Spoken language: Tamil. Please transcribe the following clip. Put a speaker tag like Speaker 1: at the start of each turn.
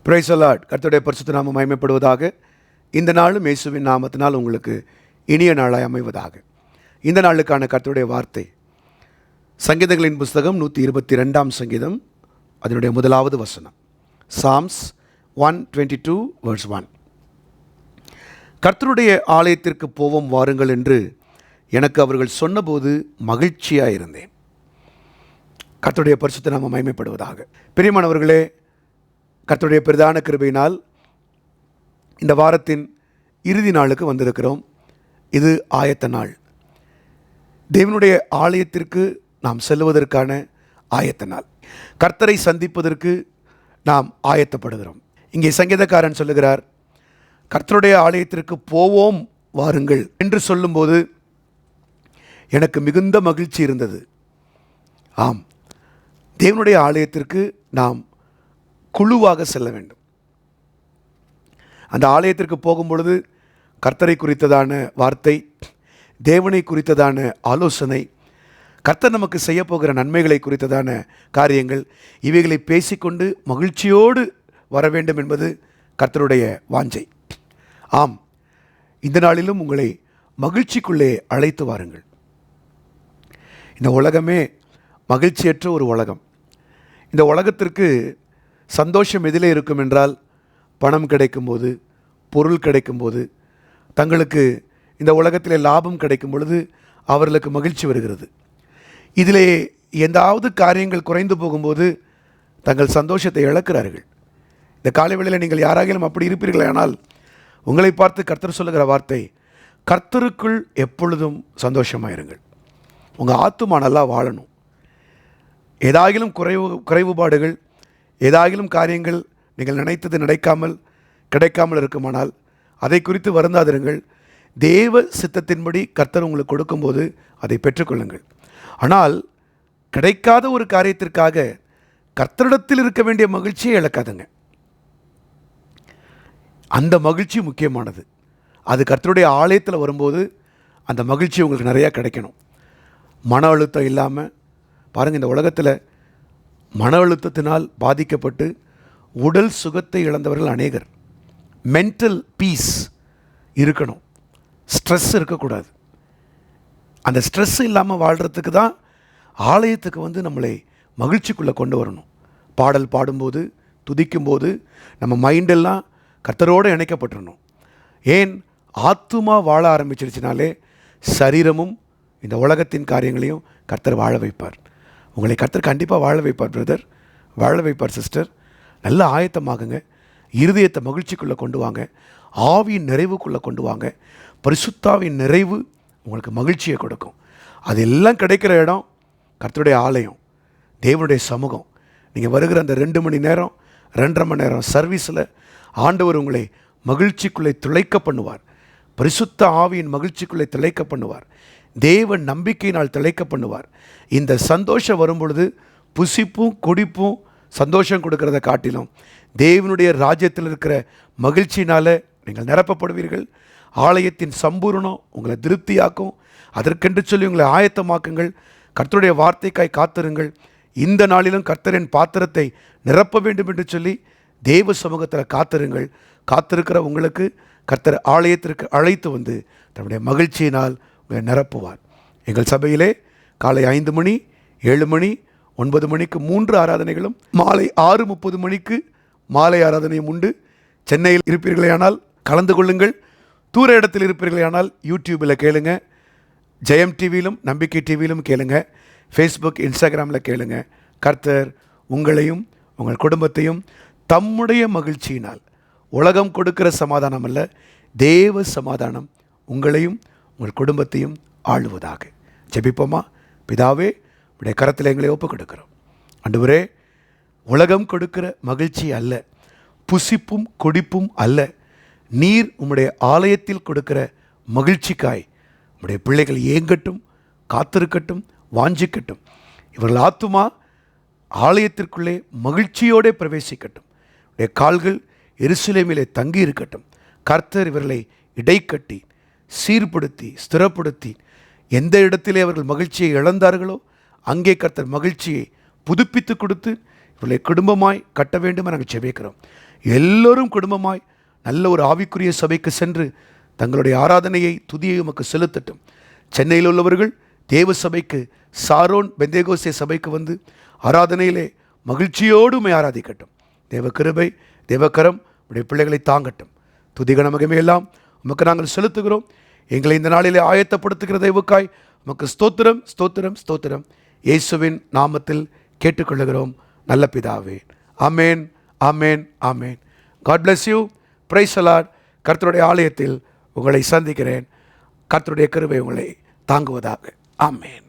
Speaker 1: Price the Lord. கர்த்தருடைய பரிசுத்த நாமம் மகிமைப்படுவதாக. இந்த நாளும் இயேசுவின் நாமத்தினால் உங்களுக்கு இனிய நாளாய் அமைவதாக. இந்த நாளுக்கான கர்த்தருடைய வார்த்தை சங்கீதங்களின் புஸ்தகம் 122 சங்கீதம், அதனுடைய முதலாவது வசனம். சாம்ஸ் 122:1. கர்த்தருடைய ஆலயத்திற்கு போவோம் வாருங்கள் என்று எனக்கு அவர்கள் சொன்னபோது மகிழ்ச்சியாயிருந்தேன். கர்த்தருடைய பரிசுத்த நாமம் மகிமைப்படுவதாக. பிரியமானவர்களே, கர்த்தருடைய பிரதான கிருபையினால் இந்த வாரத்தின் இறுதி நாளுக்கு வந்திருக்கிறோம். இது ஆயத்த நாள். தேவனுடைய ஆலயத்திற்கு நாம் செல்வதற்கான ஆயத்த நாள். கர்த்தரை சந்திப்பதற்கு நாம் ஆயத்தப்படுகிறோம். இங்கே சங்கீதக்காரன் சொல்லுகிறார், கர்த்தருடைய ஆலயத்திற்கு போவோம் வாருங்கள் என்று சொல்லும்போது எனக்கு மிகுந்த மகிழ்ச்சி இருந்தது. ஆம், தேவனுடைய ஆலயத்திற்கு நாம் குழுவாக செல்ல வேண்டும். அந்த ஆலயத்திற்கு போகும் பொழுது கர்த்தரை குறித்ததான வார்த்தை, தேவனை குறித்ததான ஆலோசனை, கர்த்தர் நமக்கு செய்ய போகிற நன்மைகளை குறித்ததான காரியங்கள், இவைகளை பேசிக்கொண்டு மகிழ்ச்சியோடு வர வேண்டும் என்பது கர்த்தருடைய வாஞ்சை. ஆம், இந்த நாளிலும் உங்களை மகிழ்ச்சிக்குள்ளே அழைத்து வாருங்கள். இந்த உலகமே மகிழ்ச்சியற்ற ஒரு உலகம். இந்த உலகத்திற்கு சந்தோஷம் எதிலே இருக்கும் என்றால், பணம் கிடைக்கும்போது, பொருள் கிடைக்கும்போது, தங்களுக்கு இந்த உலகத்திலே லாபம் கிடைக்கும் பொழுது அவர்களுக்கு மகிழ்ச்சி வருகிறது. இதிலே எந்தாவது காரியங்கள் குறைந்து போகும்போது தங்கள் சந்தோஷத்தை இழக்கிறார்கள். இந்த காலை வேளையில் நீங்கள் யாராகிலும் அப்படி இருப்பீர்களே ஆனால், உங்களை பார்த்து கர்த்தர் சொல்லுகிற வார்த்தை, கர்த்தருக்குள் எப்பொழுதும் சந்தோஷமாயிருங்கள். உங்கள் ஆத்துமா நல்லா வாழணும். ஏதாகிலும் குறைவுபாடுகள், ஏதாகிலும் காரியங்கள் நீங்கள் நினைத்தது கிடைக்காமல் இருக்குமானால் அதை குறித்து வருந்தாதிருங்கள். தேவ சித்தத்தின்படி கர்த்தர் உங்களுக்கு கொடுக்கும்போது அதை பெற்றுக்கொள்ளுங்கள். ஆனால் கிடைக்காத ஒரு காரியத்திற்காக கர்த்தரிடத்தில் இருக்க வேண்டிய மகிழ்ச்சியை இழக்காதுங்க. அந்த மகிழ்ச்சி முக்கியமானது. அது கர்த்தருடைய ஆலயத்தில் வரும்போது அந்த மகிழ்ச்சி உங்களுக்கு நிறையா கிடைக்கணும். மன அழுத்தம் இல்லாமல் பாருங்கள், இந்த உலகத்தில் மன அழுத்தத்தினால் பாதிக்கப்பட்டு உடல் சுகத்தை இழந்தவர்கள் அநேகர். மென்டல் பீஸ் இருக்கணும், ஸ்ட்ரெஸ் இருக்கக்கூடாது. அந்த ஸ்ட்ரெஸ் இல்லாமல் வாழ்கிறதுக்கு தான் ஆலயத்துக்கு வந்து நம்மளை மகிழ்ச்சிக்குள்ளே கொண்டு வரணும். பாடல் பாடும்போது, துதிக்கும்போது நம்ம மைண்டெல்லாம் கர்த்தரோடு இணைக்கப்பட்டுறணும். ஏன், ஆத்துமா வாழ ஆரம்பிச்சிருச்சுனாலே சரீரமும் இந்த உலகத்தின் காரியங்களையும் கர்த்தர் வாழ வைப்பார். உங்களை கர்த்தர் கண்டிப்பாக வாழ வைப்பார் பிரதர், வாழ வைப்பார் சிஸ்டர். நல்ல ஆயத்தமாகுங்க. இருதயத்தை மகிழ்ச்சிக்குள்ளே கொண்டு வாங்க. ஆவியின் நிறைவுக்குள்ளே கொண்டு வாங்க. பரிசுத்தாவின் நிறைவு உங்களுக்கு மகிழ்ச்சியை கொடுக்கும். அதெல்லாம் கிடைக்கிற இடம் கர்த்தருடைய ஆலயம், தேவனுடைய சமூகம். நீங்கள் வருகிற அந்த 2 மணி நேரம் 2.5 மணி நேரம் சர்வீஸில் ஆண்டவர் உங்களை மகிழ்ச்சிக்குள்ளே திளைக்க பண்ணுவார். பரிசுத்த ஆவியின் மகிழ்ச்சிக்குள்ளே திளைக்க பண்ணுவார். தேவ நம்பிக்கையினால் திளைக்க பண்ணுவார். இந்த சந்தோஷம் வரும் பொழுது புசிப்பும் குடிப்பும் சந்தோஷம் கொடுக்கறத காட்டிலும் தேவனுடைய ராஜ்யத்தில் இருக்கிற மகிழ்ச்சினால் நீங்கள் நிரப்பப்படுவீர்கள். ஆலயத்தின் சம்பூர்ணம் உங்களை திருப்தியாக்கும். அதற்கென்று சொல்லி உங்களை ஆயத்தமாக்குங்கள். கர்த்தருடைய வார்த்தைக்காய் காத்திருங்கள். இந்த நாளிலும் கர்த்தரின் பாத்திரத்தை நிரப்ப வேண்டும் என்று சொல்லி தேவ சமூகத்தில் காத்திருங்கள். காத்திருக்கிற உங்களுக்கு கர்த்தர் ஆலயத்திற்கு அழைத்து வந்து தன்னுடைய மகிழ்ச்சியினால் உங்களை நிரப்புவார். எங்கள் சபையிலே காலை 5 மணி, 7 மணி, 9 மணிக்கு 3 ஆராதனைகளும், மாலை 6:30 மணிக்கு மாலை ஆராதனையும் உண்டு. சென்னையில் இருப்பீர்களேயானால் கலந்து கொள்ளுங்கள். தூர இடத்தில் இருப்பீர்களேயானால் யூடியூப்பில் கேளுங்க, ஜெயம் டிவியிலும் நம்பிக்கை டிவியிலும் கேளுங்க, ஃபேஸ்புக் இன்ஸ்டாகிராமில் கேளுங்க. கர்த்தர் உங்களையும் உங்கள் குடும்பத்தையும் தம்முடைய மகிழ்ச்சியினால், உலகம் கொடுக்கிற சமாதானம் அல்ல, தேவ சமாதானம் உங்களையும் உங்கள் குடும்பத்தையும் ஆளுவதாக. ஜெபிப்போமா? பிதாவே, உடைய கரத்தில் எங்களை ஒப்புக் கொடுக்கிறோம். ஆண்டவரே, உலகம் கொடுக்கிற மகிழ்ச்சி அல்ல, புசிப்பும் கொடிப்பும் அல்ல, நீர் உம்முடைய ஆலயத்தில் கொடுக்கிற மகிழ்ச்சிக்காய் உம்முடைய பிள்ளைகள் ஏங்கட்டும், காத்திருக்கட்டும், வாஞ்சிக்கட்டும். இவர்கள் ஆத்துமா ஆலயத்திற்குள்ளே மகிழ்ச்சியோடு பிரவேசிக்கட்டும். உடைய கால்கள் எருசலேமிலே தங்கி இருக்கட்டும். கர்த்தர் இவர்களை இடைக்கட்டி சீர்படுத்தி ஸ்திரப்படுத்தி, எந்த இடத்திலே அவர்கள் மகிழ்ச்சியை இழந்தார்களோ அங்கே கர்த்தர் மகிழ்ச்சியை புதுப்பித்து கொடுத்து இவர்களை குடும்பமாய் கட்ட வேண்டும் நாங்கள் ஜெபிக்கிறோம். எல்லோரும் குடும்பமாய் நல்ல ஒரு ஆவிக்குரிய சபைக்கு சென்று தங்களுடைய ஆராதனையை துதியை உமக்கு செலுத்தட்டும். சென்னையில் உள்ளவர்கள் தேவ சபைக்கு, சாரோன் பெந்தேகோஸ்தே சபைக்கு வந்து ஆராதனையிலே மகிழ்ச்சியோடு உம்மை ஆராதிக்கட்டும். தேவ கிருபை, தேவக்கரம் உடைய பிள்ளைகளை தாங்கட்டும். துதிகன மகிமையெல்லாம் உமக்கு நாங்கள் செலுத்துகிறோம். எங்களை இந்த நாளிலே ஆயத்தப்படுத்துகிற தெய்வக்காய் உமக்கு ஸ்தோத்திரம், ஸ்தோத்திரம், ஸ்தோத்திரம். இயேசுவின் நாமத்தில் கேட்டுக்கொள்ளுகிறோம் நல்ல பிதாவே. ஆமேன், ஆமேன், ஆமேன். God bless you. Praise the Lord. கர்த்தருடைய ஆலயத்தில் உங்களை சந்திக்கிறேன். கர்த்தருடைய கிருபை உங்களை தாங்குவதாக. ஆமேன்.